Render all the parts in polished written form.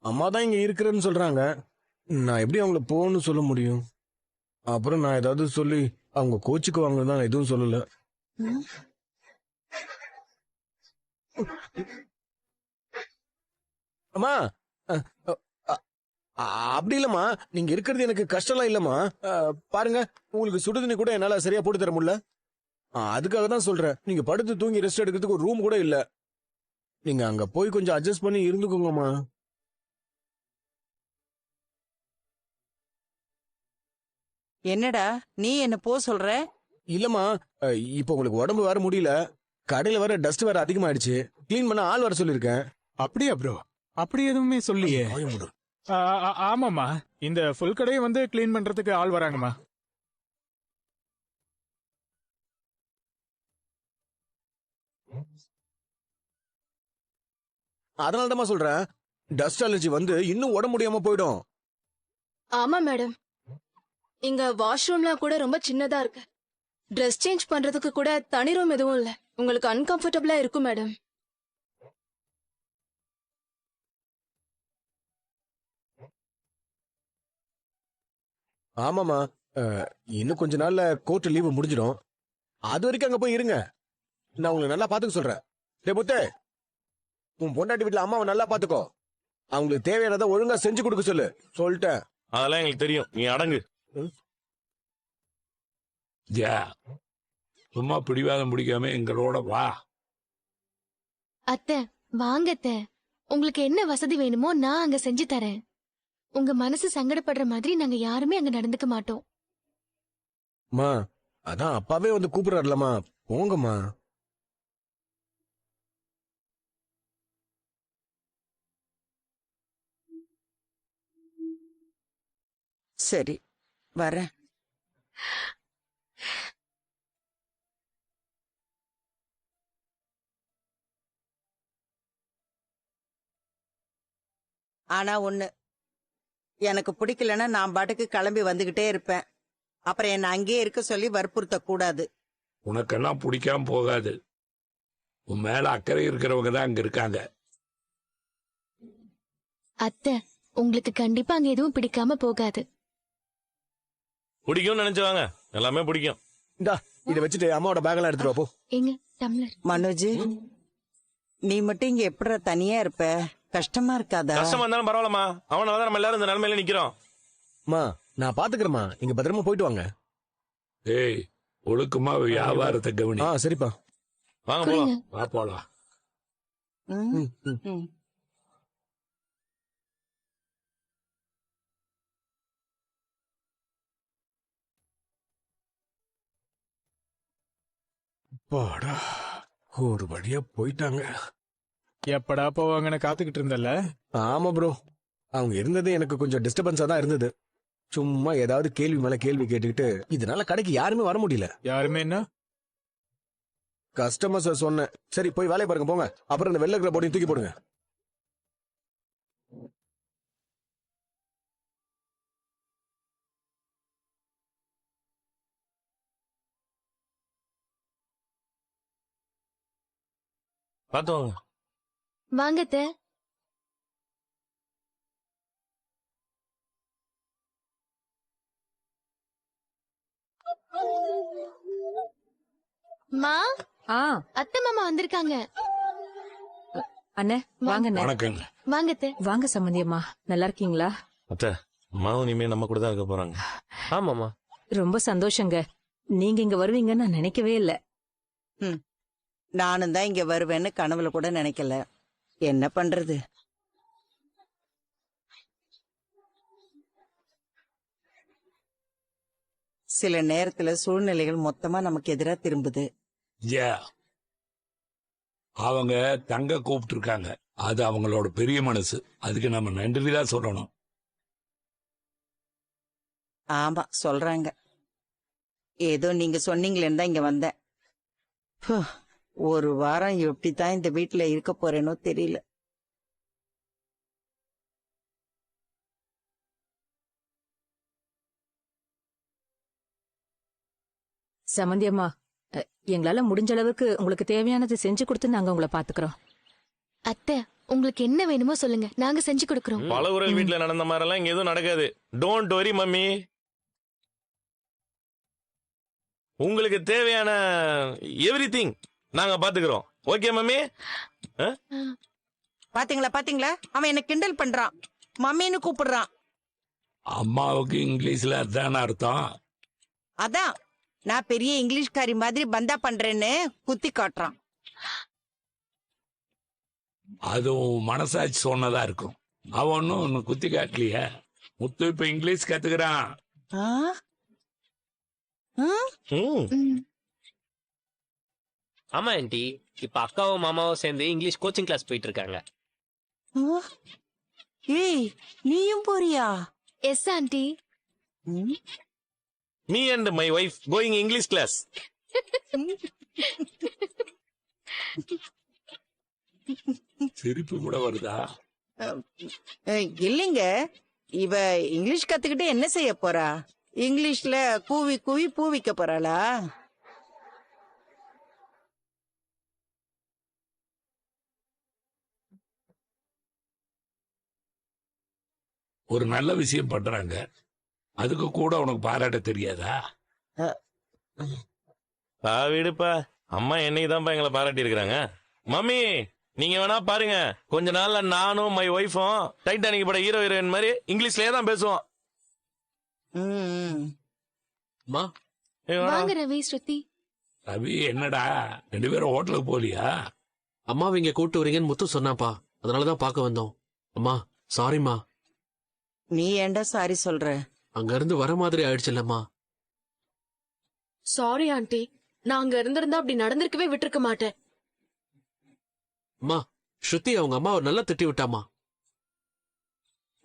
அம்மா தான் இங்க இருக்கிறேன்னு சொல்றாங்க. நான் எப்படி அவங்கள போன்னு சொல்ல முடியும்? அப்புறம் நான் ஏதாவது சொல்லி அவங்க கோச்சுக்குவாங்கன்னு தான் நான் எதுவும் சொல்லல. ம். அம்மா அ, அ, அ, அப்படி இல்லம்மா. நீங்க இருக்கிறது எனக்கு கஷ்டம்லாம் இல்லம்மா. பாருங்க, உங்களுக்கு சுடுதண்ணி கூட என்னால சரியா போட்டு தர முடியல. அதுக்காக தான் சொல்றேன். நீங்க படுத்து தூங்கி ரெஸ்ட் எடுக்கிறதுக்கு ஒரு ரூம் கூட இல்ல. நீங்க அங்க போய் கொஞ்சம் அட்ஜஸ்ட் பண்ணி இருந்துக்கோங்கம்மா. என்னடா நீ என்ன போ சொல்ற? இல்லம்மா, இப்போ உங்களுக்கு உடம்பு வேற முடியல. கடையில வேற டஸ்ட் வேற அதிகமாயிடுச்சு. க்ளீன் பண்ண ஆள் வர சொல்லிருக்கேன். அப்படியா ப்ரோ? அப்படி எதுவுமே சொல்லியே. ஆமாமா, இந்த ஃபுல் கடையை வந்து கிளீன் பண்றதுக்கு ஆள் வராங்கம்மா. அதனால தான் சொல்றேன். டஸ்ட் அலர்ஜி வந்து இன்னும் உடம்பு முடியாம போயிடும். ஆமா மேடம், இங்க வாஷ்ரூம்லாம் கூட ரொம்ப சின்னதா இருக்கு. ட்ரெஸ் சேஞ்ச் பண்றதுக்கு கூட தனி ரூம் எதுவும் இல்ல. உங்களுக்கு அன்கம்ஃபர்டபிளா இருக்கும் மேடம். ஆமாமா, இன்னும் கொஞ்ச நாள்ல கோர்ட் லீவு முடிஞ்சிடும். அது வரைக்கும் அங்க போய் இருங்க. நான் உங்களுக்கு நல்லா பாத்துக்க சொல்றேன். டேய் முத்து, உன் பொண்டாட்டி வீட்டுல அம்மாவை நல்லா பாத்துக்கோ. அவங்களுக்கு தேவையானதை ஒழுங்கா செஞ்சு கொடுக்க சொல்லு. சொல்லிட்டேன். அதெல்லாம் எங்களுக்கு தெரியும், நீ அடங்கு. ஜா, சும்மா பிடிவாதம் பிடிக்காம எங்களோட வா. அத்தை, வாங்க அத்தை. உங்களுக்கு என்ன வசதி வேணுமோ நான் அங்க செஞ்சு தரேன். உங்க மனசு சங்கடப்படுற மாதிரி நாங்க யாருமே அங்க நடந்துக்க மாட்டோம். மா, அதான் அப்பாவே வந்து கூப்பிடுறாருலமா, போங்கம்மா. சரி, வரேன். ஆனா ஒண்ணு, எனக்கு பிடிக்கலன்னா நான் பாட்டுக்கு கிளம்பி வந்துகிட்டே இருப்பேன். அப்புறம் என்ன அங்கேயே இருக்க சொல்லி வற்புறுத்த கூடாது. உனக்கெல்லாம் பிடிக்காம போகாது. உன் மேல அக்கறை இருக்கிறவங்க தான் அங்க இருக்காங்க. அத்தை, உங்களுக்கு கண்டிப்பா அங்க எதுவும் பிடிக்காம போகாது. பிடிக்கும்னு நினைச்சுவாங்க, எல்லாமே பிடிக்கும். இந்தா, இதை வச்சுட்டு அம்மாவோட பேக்கெல்லாம் எடுத்துட்டு வா போ. எங்க டம்ளர்? மனோஜ், நீ மட்டும் இங்க எப்படி தனியா இருப்ப? கஷ்டமா இருக்காதா? கஷ்டமா இருந்தாலும் பரவாயில்லம்மா, அவனால நம்ம எல்லாரும் இந்த நிலைமையில நிக்கிறோம். மா, நான் பாத்துக்கிறேம்மா. நீங்க பத்திரமா போயிட்டு வாங்க. ஏய், ஒழுக்கமா வியாபாரத்தை கவனி. சரிப்பா. வாங்க போலாம். வா போலாம். ம், ம். பாடா, ஒரு வழியா போயிட்டாங்க. எப்படா போவாங்கன்னு காத்துக்கிட்டு இருந்தல. ஆமா ப்ரோ, அவங்க இருந்தது எனக்கு கொஞ்சம் டிஸ்டர்பன்ஸா தான் இருந்தது. சும்மா ஏதாவது கேள்வி மேல கேள்வி கேட்டுக்கிட்டு இதனால கடைக்கு யாருமே வர முடியல. யாருமே என்ன? கஸ்டமர்ஸ் சொன்னேன். சரி, போய் வேலையை பாருங்க போங்க. அப்புறம் இந்த வெள்ளை இருக்கிற போட்டையும் தூக்கி போடுங்க. பார்த்து வாங்க. வாங்க அத்தை. மா, அத்தை மாமா வந்திருக்காங்க. அண்ணே வாங்க அண்ணே. வணக்கங்க. வாங்க அத்தை. வாங்க சம்பந்தியம்மா, நல்லா இருக்கீங்களா? அத்தை, அம்மாவும் இனிமே நம்ம கூட தான் இருக்க போறாங்க. ஆமாமா. ரொம்ப சந்தோஷங்க. நீங்க இங்க வருவீங்கன்னு நான் நினைக்கவே இல்ல. நானும் தான் இங்க வருவேன்னு கனவுல கூட நினைக்கல. என்ன பண்றது? சில நேரத்துல சூழ்நிலைகள் மொத்தமா நமக்கு எதிரா திரும்புது. ஜா, அவங்க தங்க கூப்பிட்டு இருக்காங்க. அது அவங்களோட பெரிய மனசு. அதுக்கு நம்ம நன்றிதான் சொல்லணும். ஆமா, சொல்றாங்க. ஏதோ நீங்க சொன்னீங்களேன்னு தான் இங்க வந்தேன். ஒரு வாரம் எப்படித்தான் இந்த வீட்டுல இருக்க போறேனோ தெரியல. சம்பந்தியம்மா, எங்களால முடிஞ்ச அளவுக்கு உங்களுக்கு தேவையானது செஞ்சு கொடுத்து நாங்க உங்களை பாத்துக்கிறோம். அத்தை, உங்களுக்கு என்ன வேணுமோ சொல்லுங்க, நாங்க செஞ்சு கொடுக்கறோம். பலகுரல் வீட்டுல நடந்த மாதிரி எல்லாம் இங்க எதுவும் நடக்காது. Don't worry mummy. உங்களுக்கு தேவையான எவ்ரிதிங் நாங்க பாத்துக்கிறோம். Okay mummy? பாத்தீங்களா அவன் என்ன கிண்டல் பண்றான், மம்மின்னு கூப்பிடுறான். அம்மாவுக்கு இங்கிலீஷ்ல அதான அர்த்தம். அதான் நான் பெரிய இங்கிலீஷ்காரி மாதிரி பந்தா பண்றேன்னு குத்தி காட்டுறான். அதுவும் மனசாட்சி சொன்னதா இருக்கும். அவன் ஒன்னும் குத்தி காட்டலையே. முத்து இப்ப இங்கிலீஷ் கத்துக்கிறான். ஆ? ம்? ம். ம். ஆமா ஆண்டி, இப்ப அக்காவும் மாமாவும் சேர்ந்து இங்கிலீஷ் கோச்சிங் கிளாஸ் போயிட்டு இருக்காங்க. ஆ? ஏய், நீயும் போறியா? Yes aunty. ம்? Me and my wife going English class. சிரிப்பு கூட வருதா? இல்லைங்க, இவ இங்கிலீஷ் கத்துக்கிட்டு என்ன செய்ய போறா? இங்கிலீஷ்ல கூவி கூவி பூ விக்க போறாளா? ஒரு நல்ல விஷயம் பண்றாங்க, அதுக்கு கூட உனக்கு பாராட்ட தெரியாதா? விடுப்பா, அம்மா என்னைக்குதான்ப்பா எங்களை பாராட்டி இருக்கிறாங்க. மம்மி நீங்க வேணா பாருங்க, கொஞ்ச நாள்ல நானும் மை ஒய்ஃபும் டைட்டானிக் பட ஹீரோ ஹீரோயின் மாதிரி இங்கிலீஷ்லயே தான் பேசுவோம். ம். அம்மா வாங்க ரவி, ஸ்ருதி. ரவி என்னடா, 2 பேரும் ஹோட்டலுக்கு போலியா? அம்மாவை இங்க கூட்டு வரீங்கன்னு முத்து சொன்னாப்பா, அதனாலதான் பார்க்க வந்தோம். அம்மா சாரிம்மா, நீ ஏன்டா சாரி சொல்ற? அங்க இருந்து வர மாதிரி ஆயிடுச்சுல்லம்மா. சாரி ஆண்டி, நான் அங்க இருந்திருந்தா அப்படி நடந்திருக்கவே விட்டுருக்க மாட்டேன். அம்மா ஸ்ருதி அவங்க அம்மாவை நல்லா திட்டி விட்டாமா.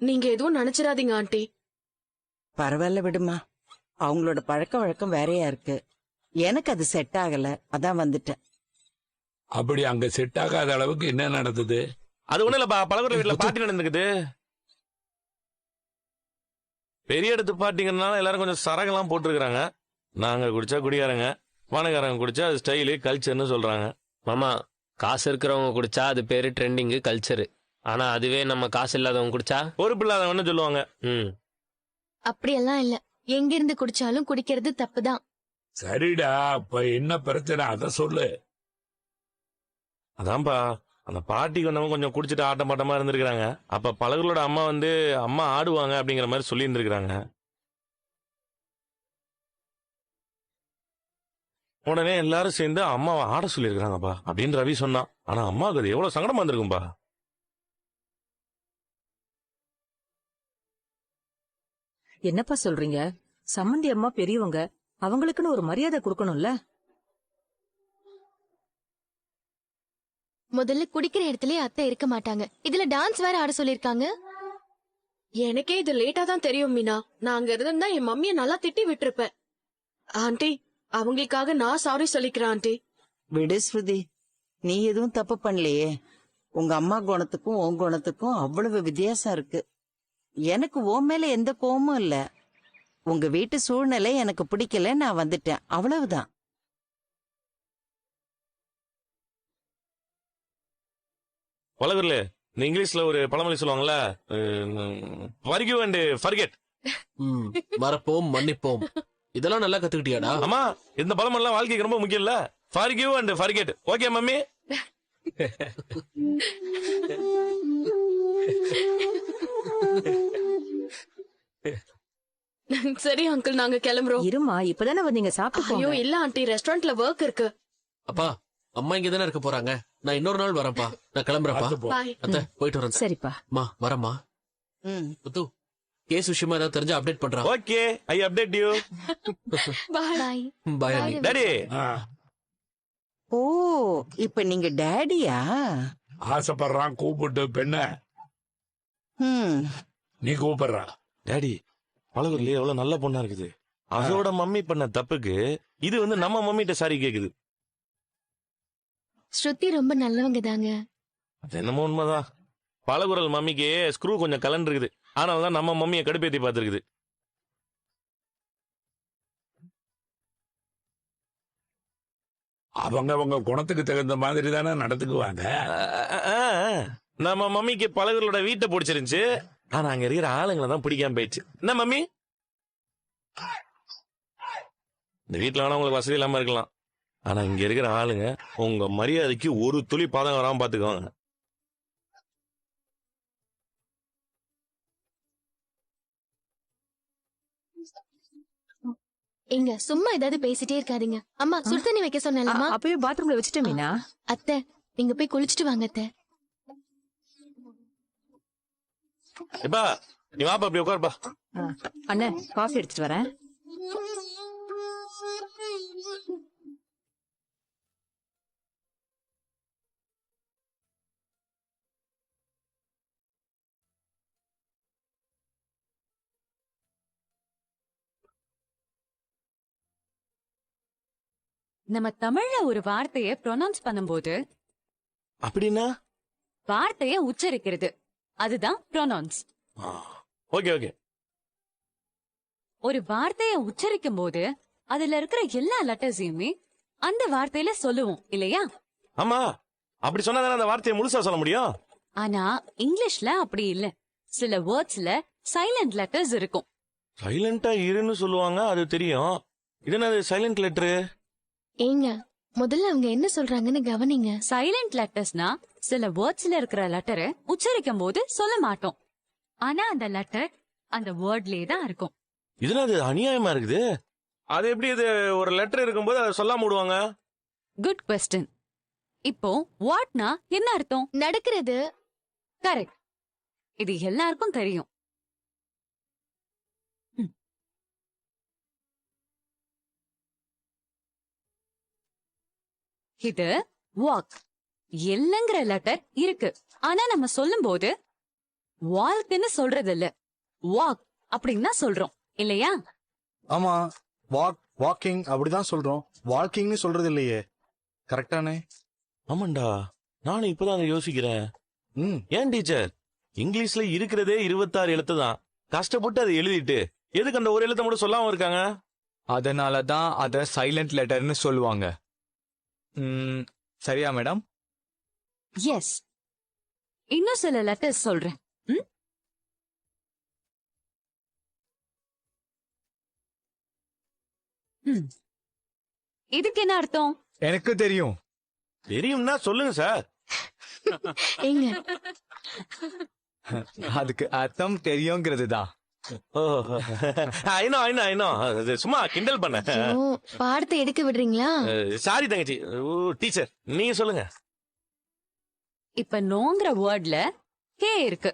நீங்க எதுவும் நினைச்சிடாதீங்க ஆண்டி. பரவாயில்ல விடுமா, அவங்களோட பழக்க வழக்கம் வேறையா இருக்கு. எனக்கு அது செட் ஆகல, அதான் வந்துட்டேன். அப்படி அங்க செட் ஆகாத அளவுக்கு என்ன நடந்தது? அது ஒண்ணு இல்லப்பா, பலகுற வீட்டுல பார்ட்டி நடந்துக்குது. பெரிய இடத்து பார்ட்டிங்கறதுனால எல்லாரும் கொஞ்சம் சரகெல்லாம் போட்டுருக்காங்க. நாங்க குடிச்சா குடிகாரங்க, பணக்காரங்க குடிச்சா அது ஸ்டைலு கல்ச்சர்னு சொல்றாங்க. மாமா, காசு இருக்கிறவங்க குடிச்சா அது பேரு ட்ரெண்டிங்கு கல்ச்சரு. ஆனா அதுவே நம்ம காசு இல்லாதவங்க குடிச்சா பொறுப்பு இல்லாதவன்னு சொல்லுவாங்க. ம் அப்படியெல்லாம் இல்ல, எங்க இருந்து குடிச்சாலும் குடிக்கிறது தப்புதான். சரிடா, இப்ப என்ன பிரச்சனை அத சொல்லு. அதான்ப்பா, அந்த பார்ட்டிக்கு வந்தவங்க கொஞ்சம் குடிச்சிட்டு ஆட்டம் பாட்டமா இருந்திருக்காங்க. அப்ப பலகுகளோட அம்மா வந்து அம்மா ஆடுவாங்க அப்படிங்கிற மாதிரி சொல்லி இருந்திருக்காங்க. உடனே எல்லாரும் சேர்ந்து அம்மாவை ஆட சொல்லியிருக்காங்கப்பா அப்படின்னு ரவி சொன்னான். ஆனா அம்மாவுக்கு அது எவ்வளவு சங்கடமா இருந்திருக்கும்பா. என்னப்பா சொல்றீங்க? சம்மந்தி அம்மா பெரியவங்க, அவங்களுக்குன்னு ஒரு மரியாதை கொடுக்கணும்ல. முதல்ல குடிக்கிற இடத்துலயே அத்தை இருக்க மாட்டாங்க, இதுல டான்ஸ் வேற ஆட சொல்லிருக்காங்க. எனக்கே இது லேட்டா தான் தெரியும் மீனா. நான் அங்க இருந்தா என் மம்மிய நல்லா திட்டி விட்டுருப்பேன். ஆண்டி, அவங்களுக்காக நான் சாரி சொல்லிக்கிறேன் ஆண்டி. விடு ஸ்ருதி, நீ எதுவும் தப்பு பண்ணலையே. உங்க அம்மா குணத்துக்கும் உன் குணத்துக்கும் அவ்வளவு வித்தியாசம் இருக்கு. எனக்கு உன் மேல எந்த கோபமும் இல்ல. உங்க வீட்டு சூழ்நிலை எனக்கு பிடிக்கல, நான் வந்துட்டேன், அவ்வளவுதான். பலகுல இந்த இங்கிலீஷ்ல ஒரு பழமொழி சொல்லுவாங்கல்ல, forgive and forget. மறப்போம் மன்னிப்போம், இதெல்லாம் நல்லா கத்துக்கிட்டியாடா? அம்மா, இந்த பழமொழிலாம் வாழ்க்கைக்கு ரொம்ப முக்கியம் இல்ல. forgive and forget. Okay mummy? சரி அங்கிள், நாங்க கிளம்புறோம். இருமா, இப்பதானே வந்தீங்க, சாப்பிட்டு ஐயோ போங்க. இல்ல ஆண்டி, ரெஸ்டாரண்ட்ல ஒர்க் இருக்கு. அப்பா அம்மா இங்க தானே இருக்க போறாங்க, நான் இன்னொரு நாள் வரேன்ப்பா. நான் கிளம்புறேன்ப்பா. பார்த்து போ. பாய். அத்தை போயிட்டு வரேன். சரிப்பா. அம்மா வரேம்மா. ம். முத்து கேஸ் விஷயமா ஏதாவது தெரிஞ்சா அப்டேட் பண்றான். Okay, I update you. Bye. Bye. Bye அண்ணி. டாடி, ஆ, ஓ, இப்ப நீங்க டேடியா? ஆசைப்படுறான் கூப்பிட்டு பெண்ண, ம். நீ கூப்பிடுறா. டாடி, பலகுல எவ்வளவு நல்ல பொண்ணா இருக்குது. அதோட மம்மி பண்ண தப்புக்கு இது வந்து நம்ம மம்மிட்ட சாரி கேக்குது. ஸ்ருதி ரொம்ப நல்லவங்க தாங்க. அது என்னமோ உண்மைதான். பலகுரல் மம்மிக்கு ஸ்க்ரூ கொஞ்சம் கலண்டு இருக்குது, ஆனால்தான் நம்ம மம்மியை கடுப்பேத்தி பார்த்துருக்குது. அவங்க குணத்துக்கு தகுந்த மாதிரி தானே நடந்துக்குவாங்க. நம்ம மம்மிக்கு பழகுகளோட வீட்டை பிடிச்சிருந்துச்சு. ஆனா அங்க இருக்கிற ஆளுங்களை தான் பிடிக்காம போயிடுச்சு. என்ன மம்மி? இந்த வீட்டுல வேணா உங்களுக்கு வசதி இல்லாம இருக்கலாம். ஆனா இங்க இருக்கிற ஆளுங்க உங்க மரியாதைக்கு ஒரு துளி பாதம் வராம பாத்துக்குவாங்க. எங்க சும்மா ஏதாவது பேசிட்டே இருக்காதீங்க. அம்மா சுடு தண்ணி வைக்க சொன்னேன்லம்மா. அப்பவே பாத்ரூம்ல வச்சுட்டு மீனா. அத்தை நீங்க போய் குளிச்சுட்டு வாங்க அத்தை. இப்பா நீ வாப்பா, அப்படி உட்காருப்பா. அண்ணன் காஃபி எடுத்துட்டு வரேன். நம்ம தமிழ்ல ஒரு வார்த்தையை ப்ரொனவுன்ஸ் பண்ணும்போது அப்படின்னா வார்த்தையை உச்சரிக்கிறது, அதுதான் ப்ரொனவுன்ஸ். Okay okay. ஒரு வார்த்தையை உச்சரிக்கும் போது அதுல இருக்கிற எல்லா லெட்டர்ஸையுமே அந்த வார்த்தையில சொல்லுவோம் இல்லையா? ஆமா, அப்படி சொன்னாதானே அந்த வார்த்தையை முழுசா சொல்ல முடியும். ஆனா இங்கிலீஷ்ல அப்படி இல்ல. சில வேர்ட்ஸ்ல சைலண்ட் லெட்டர்ஸ் இருக்கும். சைலண்டா இருன்னு சொல்லுவாங்க, அது தெரியும். இது என்னது சைலண்ட் லெட்டரு? ஏங்க முதல்ல அவங்க என்ன சொல்றாங்கன்னு கவனிங்க. சைலண்ட் லெட்டர்ஸ்னா சில வேர்ட்ஸ்ல இருக்கிற லெட்டரை உச்சரிக்கும் போது சொல்ல மாட்டோம். ஆனா அந்த லெட்டர் அந்த வேர்ட்லயே தான் இருக்கும். இதுனா அது அநியாயமா இருக்குது. அது எப்படி இது ஒரு லெட்டர் இருக்கும்போது அதை சொல்லாம விடுவாங்க? Good question. இப்போ வாட்னா என்ன அர்த்தம்? நடக்கிறது. கரெக்ட். இது எல்லாருக்கும் தெரியும். இது வாக். எல்லங்கிற லெட்டர் இருக்கு. ஆனா நம்ம சொல்லும் போது வால்க்னு சொல்றது இல்ல, வாக் அப்படின்னு சொல்றோம் இல்லையா? ஆமா, வாக்கிங் அப்படிதான் சொல்றோம், வாக்கிங்னு சொல்றது இல்லையே. கரெக்டானே? ஆமாண்டா, நானும் இப்பதான் அதை யோசிக்கிறேன். ஏன் டீச்சர், இங்கிலீஷ்ல இருக்கிறதே 26 எழுத்து தான். கஷ்டப்பட்டு அதை எழுதிட்டு எதுக்கு அந்த ஒரு எழுத்த மட்டும் சொல்லாம இருக்காங்க? அதனாலதான் அத சைலண்ட் லெட்டர்னு சொல்லுவாங்க. சரியா மேடம்? எஸ். இன்னும் சில லெட்டர்ஸ் சொல்றேன். இதுக்கு என்ன அர்த்தம்? எனக்கு தெரியும். தெரியும்னா சொல்லுங்க சார். ஏங்க அதுக்கு அர்த்தம் தெரியுங்கிறது தான். சும்மா கிண்டல் பண்ண. பாடத்தை எடுக்க விடுறீங்களா? சாரி தங்கச்சி. டீச்சர் நீங்க சொல்லுங்க. இப்ப நோங்கிற வேர்ட்ல கே இருக்கு.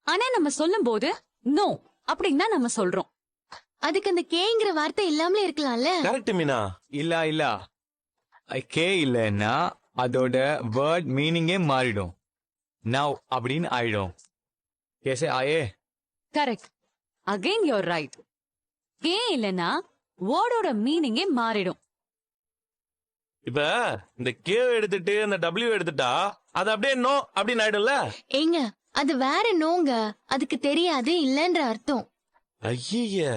ஆனா நம்ம சொல்லும் போது நோ அப்படின்னு நம்ம சொல்றோம். அதுக்கு அந்த கேங்கிற வார்த்தை இல்லாமலே இருக்கலாம்ல? கரெக்ட் மீனா. இல்ல கே இல்லன்னா அதோட வேர்ட் மீனிங்கே மாறிடும். நவ் அப்படின்னு ஆயிடும். கேசே ஆயே? கரெக்ட். Again you're right. கே இல்லனா வேர்டோட மீனிங்கே மாறிடும். இப்ப இந்த கே எடுத்துட்டு அந்த டபிள்யூ எடுத்துட்டா அது அப்படியே நோ அப்படின்னு ஆயிடும்ல? ஏங்க அது வேற நோங்க, அதுக்கு தெரியாது இல்லன்ற அர்த்தம். ஐய,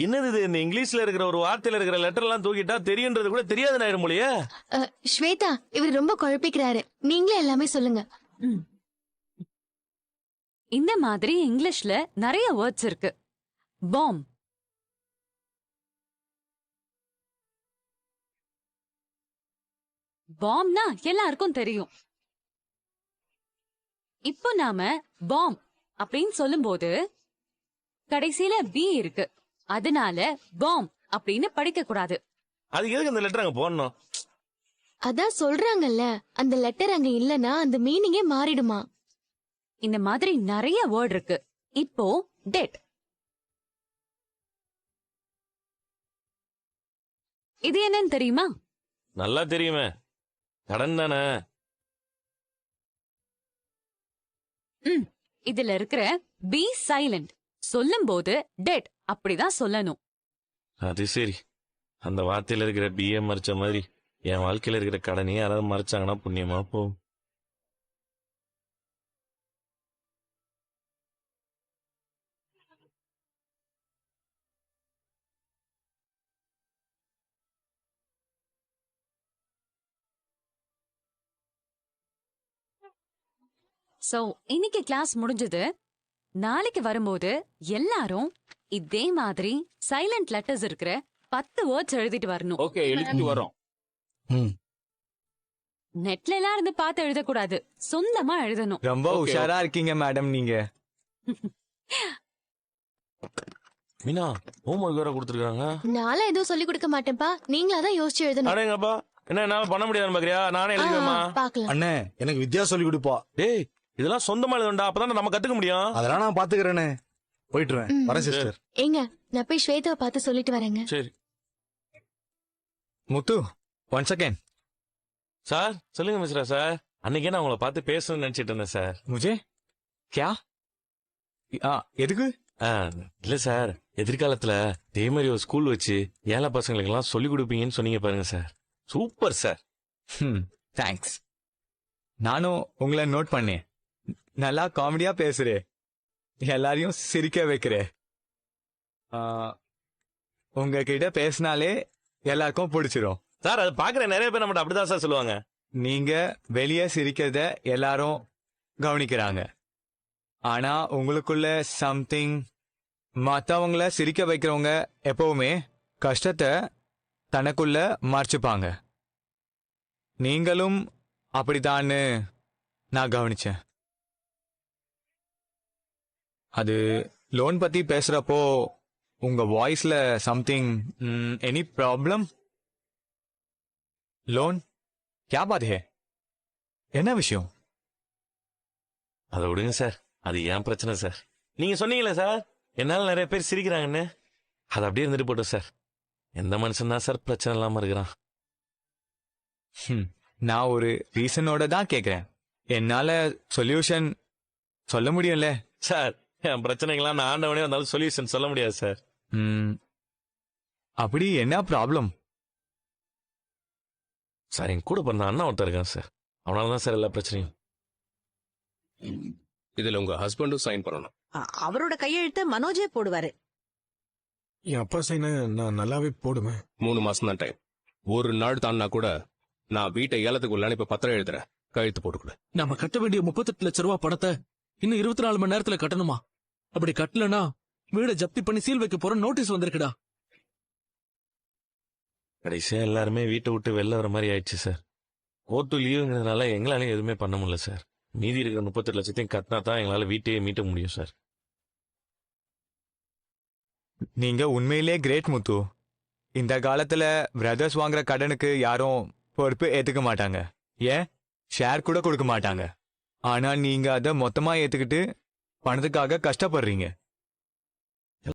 என்னது இது? இந்த இங்கிலீஷ்ல இருக்கிற ஒரு வார்த்தையில இருக்கிற லெட்டர் எல்லாம் தூக்கிட்டா தெரியுன்றது கூட தெரியாதுன்னு ஆயிடும் போலயே. ஸ்வேதா, இவர் ரொம்ப குழப்பிக்கிறாரு. நீங்களே எல்லாமே சொல்லுங்க. இந்த மாதிரி இங்கிலீஷ்ல நிறைய வேர்ட்ஸ் இருக்கு. பாம், பாம்னா எல்லாருக்கும் தெரியும். இப்போ நாம பாம் அப்படின்னு சொல்லும்போது கடைசியில பி இருக்கு. அதனால பாம் அப்படின்னு படிக்க கூடாது. அதுக்கு எதுக்கு அந்த லெட்டர் அங்க போடணும்? அதான் சொல்றாங்கல்ல, அந்த லெட்டர் அங்க இல்லனா அந்த மீனிங்கே மாறிடுமா. இந்த மாதிரி நிறைய வேர்ட் இருக்கு. இப்போ டெட். இது என்னன்னு தெரியுமா? நல்லா தெரியுமே, கடன் தானே. இதுல இருக்கிற பி சைலண்ட். சொல்லும் போது டெட் அப்படிதான் சொல்லணும். அது சரி. அந்த வார்த்தையில இருக்கிற பிஏ மறைச்ச மாதிரி என் வாழ்க்கையில இருக்கிற கடனையே யாராவது மறைச்சாங்கன்னா புண்ணியமா போகும். சோ இன்னைக்கு கிளாஸ் முடிஞ்சது. நாளைக்கு வரும்போது எல்லாரும் இதே மாதிரி சைலண்ட் லெட்டர்ஸ் இருக்கிற 10 வேர்ட்ஸ் எழுதிட்டு வரணும். ஓகே, எழுதிட்டு வரோம். நெட்ல எல்லாம் இருந்து பார்த்து எழுதக்கூடாது, சொந்தமா எழுதணும். ரொம்ப உஷாரா இருக்கீங்க மேடம் நீங்க. மீனா ஹோம்ஒர்க் வேற கொடுத்துருக்காங்க. நான்லாம் எதுவும் சொல்லி கொடுக்க மாட்டேன்ப்பா, நீங்களாதான் யோசிச்சு எழுதணும். அடேங்கப்பா, என்ன என்னால பண்ண முடியாதுன்னு பாக்குறியா? நானே எழுதுவேமா? பாக்கலாம். அண்ணே எனக்கு வித்யா சொல்லி கொடுப்பா. டேய், இதெல்லாம் சொந்தமா எழுதண்டா, அப்பதான் நம்ம கத்துக்க முடியும். அதெல்லாம் நான் பாத்துக்கிறேனே. போயிட்டுறேன். வரேன் சிஸ்டர். ஏங்க, நான் போய் ஸ்வேதாவை பார்த்து சொல்லிட்டு வரேங்க. சரி முத்து, ஒன் செகண்ட். சார் சொல்லுங்க மிஸ்ரா சார். அன்னைக்கே நான் உங்களை பார்த்து பேசணும்னு நினைச்சிட்டு இருந்தேன் சார். முஜே கியா? எதுக்கு? இல்ல சார், எதிர்காலத்துல இதே மாதிரி ஒரு ஸ்கூல் வச்சு ஏழை பசங்களுக்கு எல்லாம் சொல்லி கொடுப்பீங்கன்னு சொன்னீங்க பாருங்க சார். Super sir. தேங்க்ஸ். நானும் உங்களை நோட் பண்ணேன். நல்லா காமெடியா பேசுறே, எல்லாரையும் சிரிக்க வைக்கிறே. உங்ககிட்ட பேசினாலே எல்லாருக்கும் பிடிச்சிரும் சார். அது பாக்குற நிறைய பேர் நம்மகிட்ட அப்படிதான் சார் சொல்லுவாங்க. நீங்க வெளியே சிரிக்கிறத எல்லாரும் கவனிக்கிறாங்க, ஆனா உங்களுக்குள்ள சம்திங். மத்தவங்கள சிரிக்க வைக்கிறவங்க எப்பவுமே கஷ்டத்தை தனக்குள்ள மறைச்சுப்பாங்க. நீங்களும் அப்படித்தான்னு நான் கவனிச்சேன். அது லோன் பத்தி பேசுறப்போ உங்க வாய்ஸ்ல சம்திங். Any problem? லோன் क्या बात है? என்ன விஷயம்? அதை விடுங்க சார், அது ஏன் பிரச்சனை சார். நீங்க சொன்னீங்களே சார், என்னால நிறைய பேர் சிரிக்கிறாங்கன்னு, அது அப்படியே இருந்துட்டு போட்டோம் சார். எந்த மனுஷன் தான் சார் பிரச்சனை இல்லாம இருக்கிறான்? நான் ஒரு ரீசனோட தான் கேக்குறேன். என்னால சொல்யூஷன் சொல்ல முடியும்ல சார். என் பிரச்சனைகள்லாம் நான் ஆண்டவனே வந்தாலும் சொல்யூஷன் சொல்ல முடியாது சார். அப்படி என்ன ப்ராப்ளம்? சார், என் கூட பிறந்த அண்ணா ஒருத்தர் இருக்கான் சார். அவனாலதான் சார் எல்லா பிரச்சனையும். இதுல உங்க ஹஸ்பண்டும் சைன் பண்ணணும். அவரோட கையெழுத்த மனோஜே போடுவாரு. என் அப்பா சைனை நான் நல்லாவே போடுவேன். 3 மாசம் தான் டைம். ஒரு நாள் தான்னா கூட நான் வீட்டை ஏலத்துக்கு உள்ள இப்ப பத்திரம் எழுதுறேன், கழுத்து போட்டுக்கூட. நம்ம கட்ட வேண்டிய 38 லட்சம் ரூபாய் பணத்தை இன்னும் 24 மணி நேரத்துல கட்டணுமா? அப்படி கட்டலனா வீடை ஜப்தி பண்ணி சீல் வைக்க போற நோட்டீஸ் வந்திருக்குடா. கடைசியா எல்லாருமே வீட்டை விட்டு வெளில வர மாதிரி ஆயிடுச்சு சார். கோர்ட்டு லீவுங்கிறதுனால எங்களாலையும் எதுவுமே பண்ண முடியல சார். மீதி இருக்கிற 38 லட்சத்தையும் கட்டினா தான் எங்களால வீட்டையே மீட்ட முடியும் சார். நீங்க உண்மையிலே கிரேட் முத்து. இந்த காலத்துல பிரதர்ஸ் வாங்குற கடனுக்கு யாரும் பொறுப்பு ஏத்துக்க மாட்டாங்க, ஏன் ஷேர் கூட கொடுக்க மாட்டாங்க. ஆனா நீங்க அதை மொத்தமா ஏத்துக்கிட்டு பணத்துக்காக கஷ்டப்படுறீங்க.